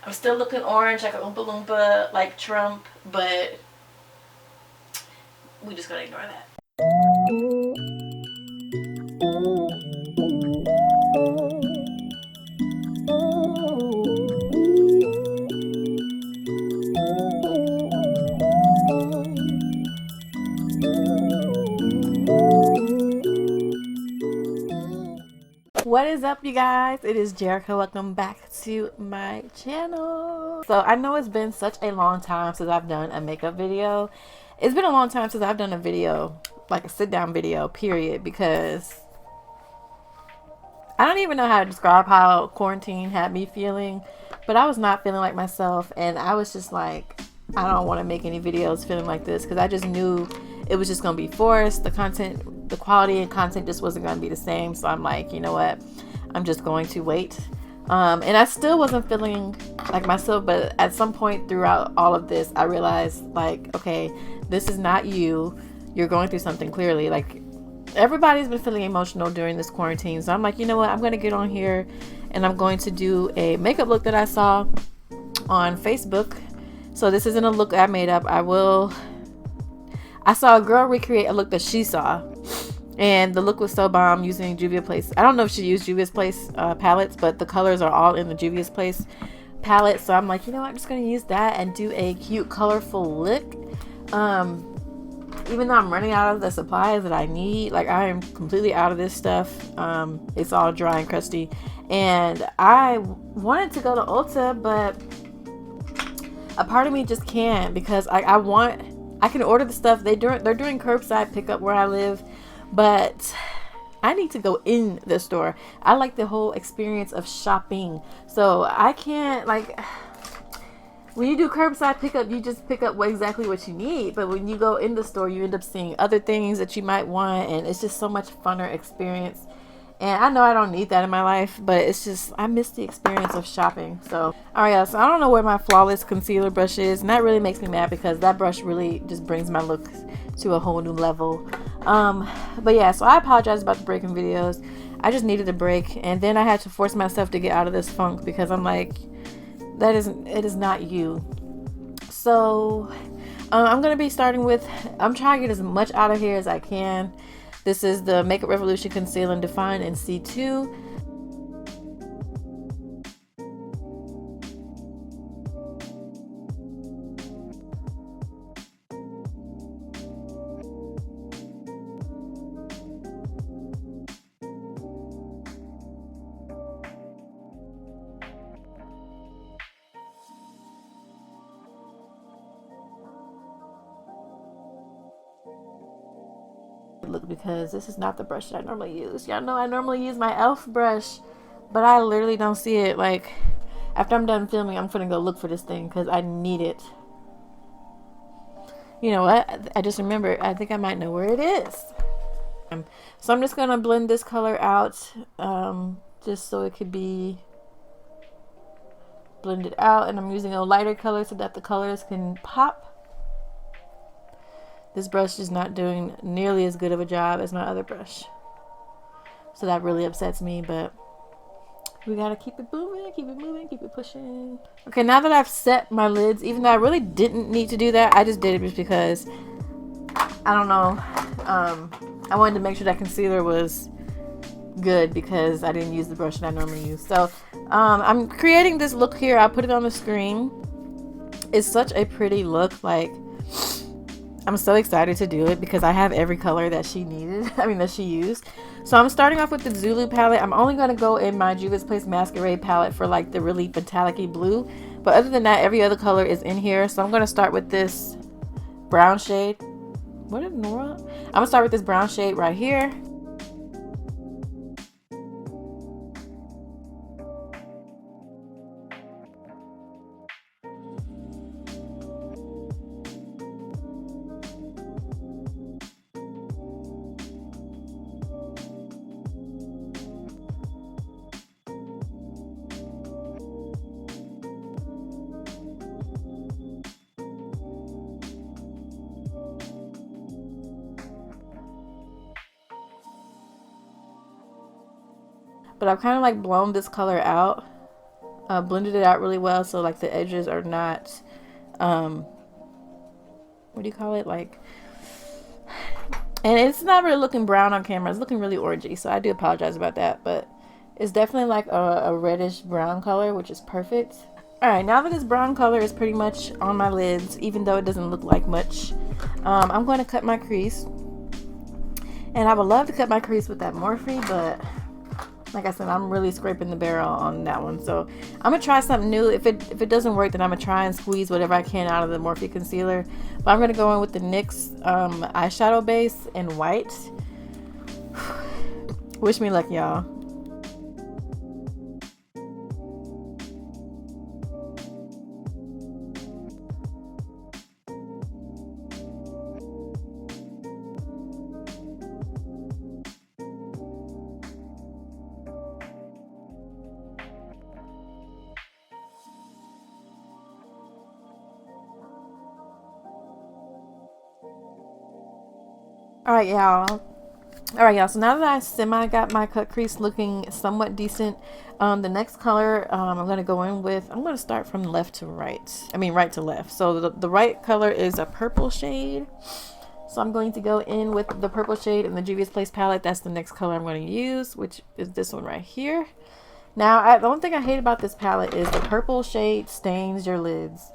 I'm still looking orange like a Oompa Loompa, like Trump, but we just gonna ignore that. What is up, you guys? It is Jericho. Welcome back to my channel. So I know it's been such a long time since I've done a makeup video. It's been a long time since I've done a video, like a sit down video, period, because I don't even know how to describe how quarantine had me feeling, but I was not feeling like myself, and I was just like, I don't want to make any videos feeling like this, because I just knew it was just going to be forced. The content, the quality and content just wasn't going to be the same. So I'm like, you know what? I'm just going to wait. And I still wasn't feeling like myself, but at some point throughout all of this, I realized, like, okay, this is not you. You're going through something, clearly. Like, everybody's been feeling emotional during this quarantine. So I'm like, you know what? I'm going to get on here and I'm going to do a makeup look that I saw on Facebook. So this isn't a look I made up. I saw a girl recreate a look that she saw, and the look was so bomb using Juvia'S. I don't know if she used Juvia'S palettes, but the colors are all in the Juvia'S palette. So I'm like, you know what? I'm just going to use that and do a cute, colorful look. Even though I'm running out of the supplies that I need, like, I am completely out of this stuff. It's all dry and crusty, and I wanted to go to Ulta, but a part of me just can't, because I can order the stuff. They're doing curbside pickup where I live, but I need to go in the store. I like the whole experience of shopping, so I can't, like, when you do curbside pickup, you just pick up exactly what you need. But when you go in the store, you end up seeing other things that you might want, and it's just so much funner experience. And I know I don't need that in my life, but it's just, I miss the experience of shopping. So, alright guys, so I don't know where my Flawless concealer brush is, and that really makes me mad, because that brush really just brings my look to a whole new level. But yeah, so I apologize about the breaking videos. I just needed a break, and then I had to force myself to get out of this funk, because I'm like, it is not you. So I'm gonna be starting with, I'm trying to get as much out of here as I can. This is the Makeup Revolution Conceal and Define in C2. Look, because this is not the brush that I normally use. Y'all know I normally use my e.l.f. brush, but I literally don't see it. Like, after I'm done filming, I'm gonna go look for this thing, because I need it. You know what? I just remembered. I think I might know where it is. So I'm just gonna blend this color out, just so it could be blended out. And I'm using a lighter color so that the colors can pop. This brush is not doing nearly as good of a job as my other brush, so that really upsets me, but we gotta keep it moving, keep it moving, keep it pushing. Okay, now that I've set my lids, even though I really didn't need to do that, I just did it just because, I don't know, I wanted to make sure that concealer was good, because I didn't use the brush that I normally use. So I'm creating this look here. I'll put it on the screen. It's such a pretty look. Like, I'm so excited to do it, because I have every color that she needed. That she used. So I'm starting off with the Zulu palette. I'm only going to go in my Juvia'S Masquerade palette for, like, the really metallic-y blue. But other than that, every other color is in here. So I'm going to start with this brown shade. What is Nora? I'm going to start with this brown shade right here. But I've kind of like blown this color out. blended it out really well, so like the edges are not, what do you call it, like, and it's not really looking brown on camera, it's looking really orangey, so I do apologize about that, but it's definitely like a reddish brown color, which is perfect. Alright, now that this brown color is pretty much on my lids, even though it doesn't look like much, I'm going to cut my crease. And I would love to cut my crease with that Morphe, but like I said, I'm really scraping the barrel on that one. So I'm going to try something new. If it doesn't work, then I'm going to try and squeeze whatever I can out of the Morphe concealer. But I'm going to go in with the NYX eyeshadow base in white. Wish me luck, y'all. Alright, y'all. So now that I semi got my cut crease looking somewhat decent, the next color I'm going to go in with, I'm going to start from left to right. I mean, right to left. So the right color is a purple shade. So I'm going to go in with the purple shade in the Juvia's Place palette. That's the next color I'm going to use, which is this one right here. Now, the only thing I hate about this palette is the purple shade stains your lids.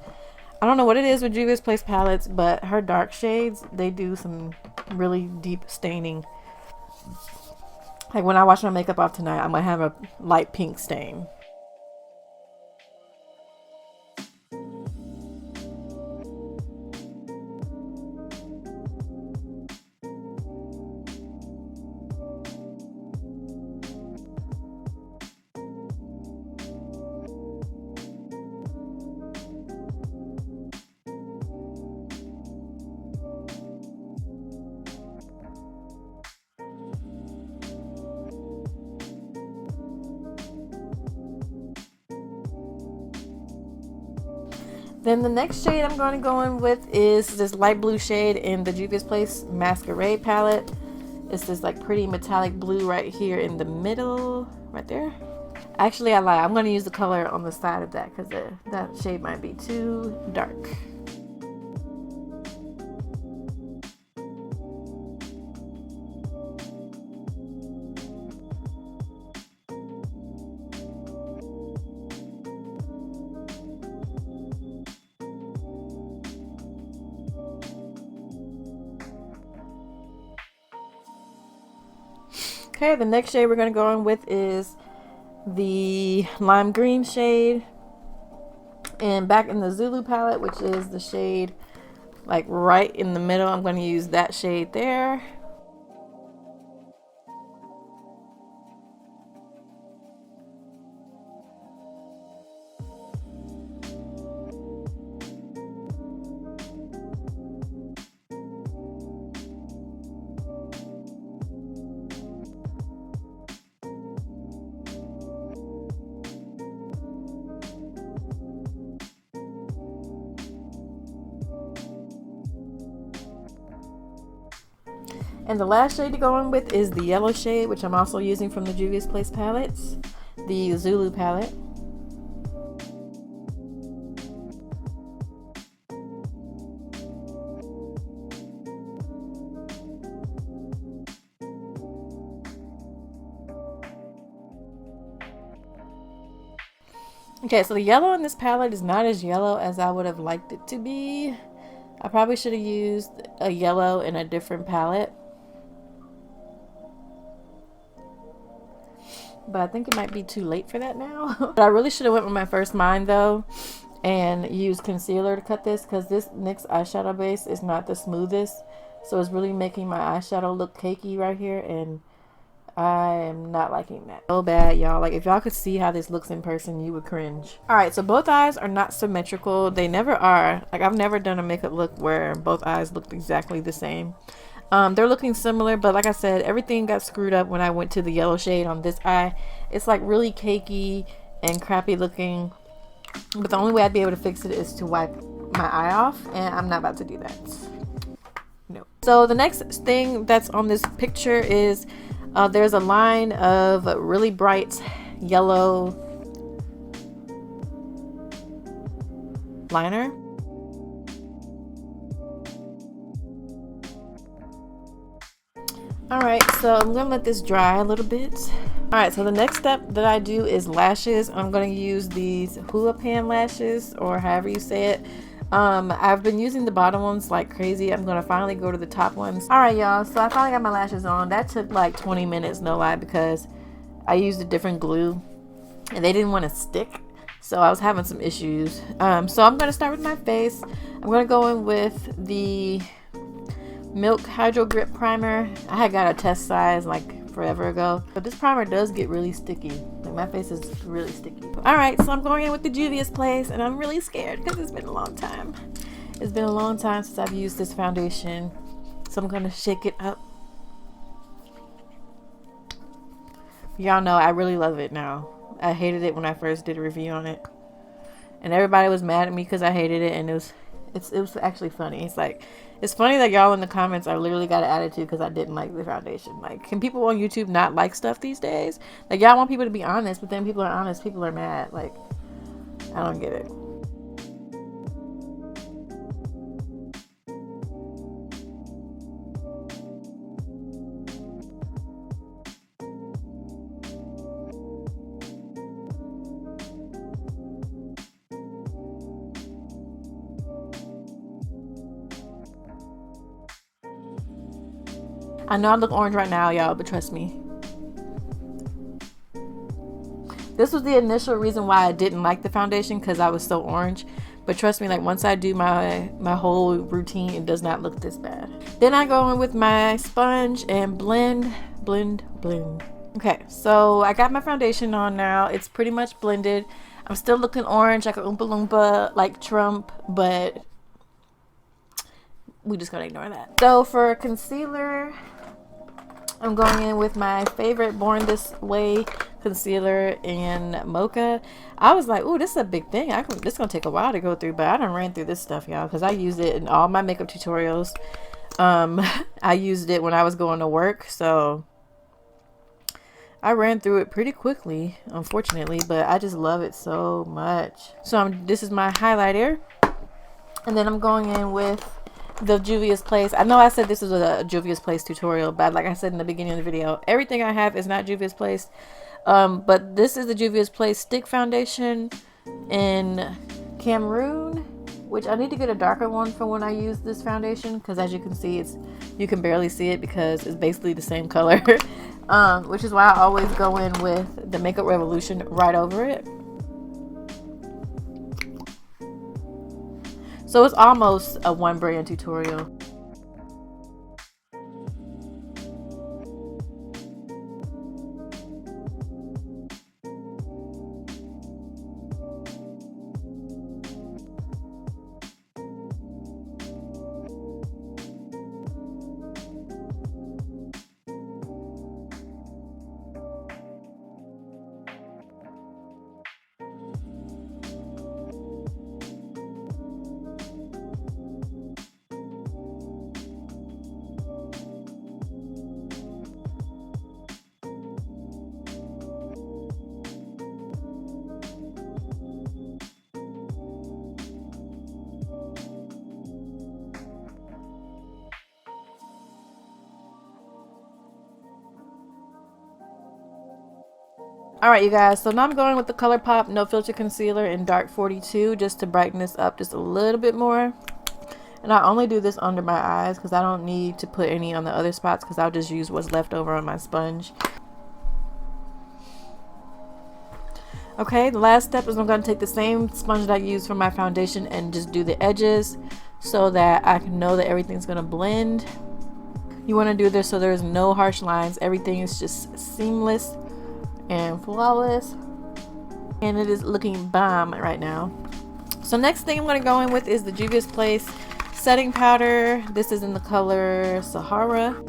I don't know what it is with Juvia's Place palettes, but her dark shades, they do some really deep staining. Like when I wash my makeup off tonight, I'm going to have a light pink stain. Then the next shade I'm going to go in with is this light blue shade in the Juvia's Place Masquerade palette. It's this like pretty metallic blue right here in the middle, right there. Actually, I lie. I'm going to use the color on the side of that because that shade might be too dark. Okay, the next shade we're going to go in with is the lime green shade. And back in the Zulu palette, which is the shade like right in the middle, I'm going to use that shade there. And the last shade to go in with is the yellow shade, which I'm also using from the Juvia's Place palettes, the Zulu palette. Okay, so the yellow in this palette is not as yellow as I would have liked it to be. I probably should have used a yellow in a different palette. But I think it might be too late for that now. But I really should have went with my first mind though and used concealer to cut this, because this NYX eyeshadow base is not the smoothest. So it's really making my eyeshadow look cakey right here, and I am not liking that. So bad, y'all. Like if y'all could see how this looks in person, you would cringe. Alright, so both eyes are not symmetrical. They never are. Like I've never done a makeup look where both eyes looked exactly the same. They're looking similar, but like I said, everything got screwed up when I went to the yellow shade on this eye. It's like really cakey and crappy looking, but the only way I'd be able to fix it is to wipe my eye off, and I'm not about to do that. No. So the next thing that's on this picture is there's a line of really bright yellow liner. Alright, so I'm going to let this dry a little bit. Alright, so the next step that I do is lashes. I'm going to use these hula pan lashes, or however you say it. I've been using the bottom ones like crazy. I'm going to finally go to the top ones. Alright, y'all, so I finally got my lashes on. That took like 20 minutes, no lie, because I used a different glue and they didn't want to stick. So I was having some issues. So I'm going to start with my face. I'm going to go in with the Milk Hydro Grip Primer. I had got a test size like forever ago, but this primer does get really sticky. Like, my face is really sticky. Alright, so I'm going in with the Juvia'S Place, and I'm really scared because it's been a long time. It's been a long time since I've used this foundation, so I'm going to shake it up. Y'all know I really love it now. I hated it when I first did a review on it, and everybody was mad at me because I hated it, and it was actually funny. It's funny that y'all in the comments are literally got an attitude because I didn't like the foundation. Like, can people on YouTube not like stuff these days? Like, y'all want people to be honest, but then people are honest, people are mad. Like, I don't get it. I know I look orange right now, y'all, but trust me. This was the initial reason why I didn't like the foundation, because I was so orange. But trust me, like, once I do my whole routine, it does not look this bad. Then I go in with my sponge and blend. Okay, so I got my foundation on now. It's pretty much blended. I'm still looking orange like a Oompa Loompa, like Trump, but we just gotta ignore that. So for concealer, I'm going in with my favorite Born This Way concealer in Mocha. I was like, ooh, this is a big thing. This is gonna take a while to go through, but I done ran through this stuff, y'all, because I used it in all my makeup tutorials. I used it when I was going to work, so I ran through it pretty quickly, unfortunately, but I just love it so much. So this is my highlighter, and then I'm going in with the Juvia'S Place. I know I said this was a Juvia'S Place tutorial, but like I said in the beginning of the video, everything I have is not Juvia'S Place. But this is the Juvia'S Place stick foundation in Cameroon, which I need to get a darker one for when I use this foundation, because as you can see, you can barely see it because it's basically the same color. Which is why I always go in with the Makeup Revolution right over it. So it's almost a one brand tutorial. Alright, you guys, so now I'm going with the ColourPop No Filter Concealer in Dark 42 just to brighten this up just a little bit more. And I only do this under my eyes because I don't need to put any on the other spots, because I'll just use what's left over on my sponge. Okay, the last step is I'm going to take the same sponge that I used for my foundation and just do the edges so that I can know that everything's going to blend. You want to do this so there's no harsh lines. Everything is just seamless and flawless, and it is looking bomb right now. So next thing I'm going to go in with is the Juvia'S Place setting powder. This is in the color Sahara.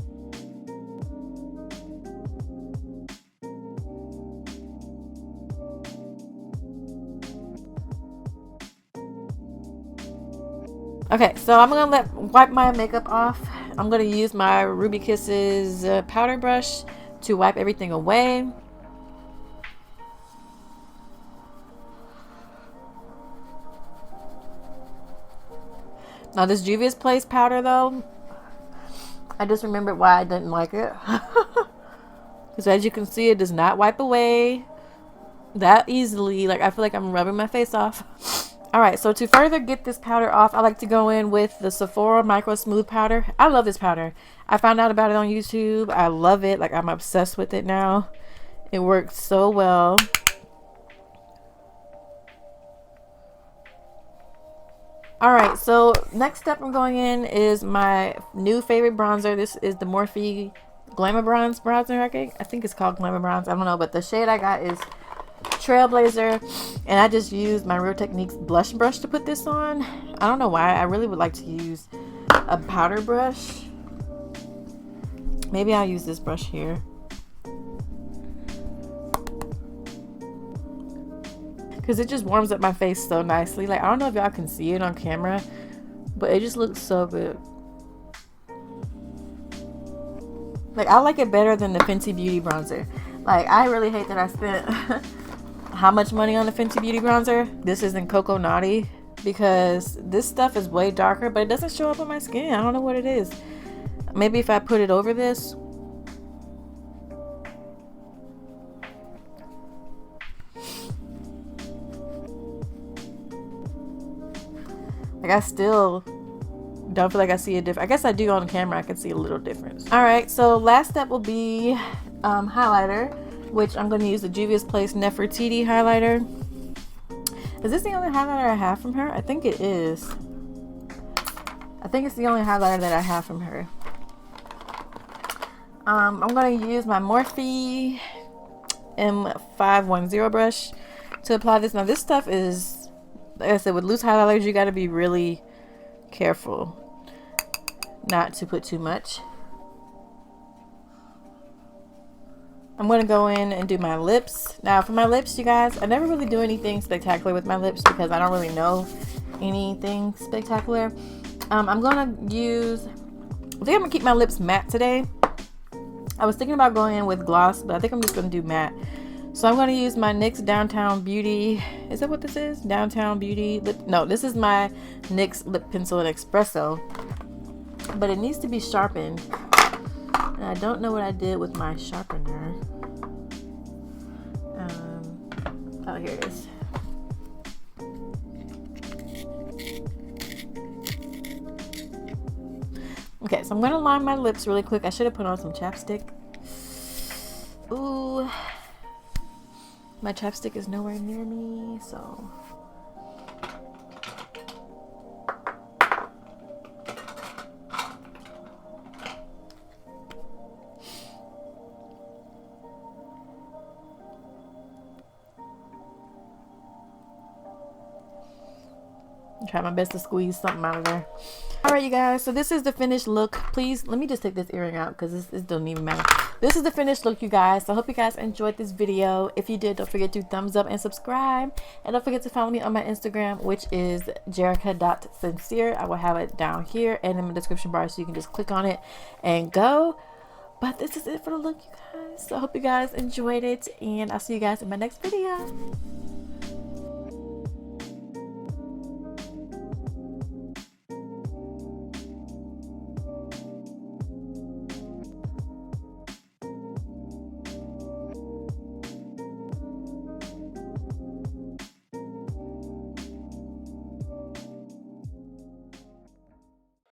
Okay, so I'm gonna wipe my makeup off. I'm gonna use my Ruby Kisses powder brush to wipe everything away. Now this Juvia'S Place powder though, I just remembered why I didn't like it. Because as you can see, it does not wipe away that easily. Like, I feel like I'm rubbing my face off. Alright, so to further get this powder off, I like to go in with the Sephora Micro Smooth Powder. I love this powder. I found out about it on YouTube. I love it. Like, I'm obsessed with it now. It works so well. Alright, so next step I'm going in is my new favorite bronzer. This is the Morphe Glamour Bronze bronzer. I think it's called Glamour Bronze. I don't know, but the shade I got is Trailblazer, and I just used my Real Techniques blush brush to put this on. I don't know why. I really would like to use a powder brush. Maybe I'll use this brush here. Because it just warms up my face so nicely. Like, I don't know if y'all can see it on camera, but it just looks so good. Like, I like it better than the Fenty Beauty bronzer. Like, I really hate that I spent how much money on the Fenty Beauty bronzer. This is in Cocoa Naughty, because this stuff is way darker, but it doesn't show up on my skin. I don't know what it is. Maybe if I put it over this. Like, I still don't feel like I see a difference. I guess I do on camera. I can see a little difference. All right, so last step will be highlighter, which I'm going to use the Juvia'S Place Nefertiti highlighter. Is this the only highlighter I have from her? I think it is. I think it's the only highlighter that I have from her. I'm going to use my Morphe M510 brush to apply this. Now, this stuff is, like I said, with loose highlighters, you got to be really careful not to put too much. I'm going to go in and do my lips. Now, for my lips, you guys, I never really do anything spectacular with my lips because I don't really know anything spectacular. I'm going to use, I think I'm going to keep my lips matte today. I was thinking about going in with gloss, but I think I'm just going to do matte. So I'm going to use my NYX Downtown Beauty. Is that what this is? Downtown Beauty lip. No, this is my NYX Lip Pencil in Espresso. But it needs to be sharpened. And I don't know what I did with my sharpener. Oh, here it is. Okay, so I'm going to line my lips really quick. I should have put on some chapstick. Ooh. My chapstick is nowhere near me, so. Try my best to squeeze something out of there. Alright, you guys, so this is the finished look. Please, let me just take this earring out because this doesn't even matter. This is the finished look, you guys. So I hope you guys enjoyed this video. If you did, don't forget to thumbs up and subscribe. And don't forget to follow me on my Instagram, which is Jerikaysyncere. I will have it down here and in the description bar, so you can just click on it and go. But this is it for the look, you guys. So I hope you guys enjoyed it, and I'll see you guys in my next video.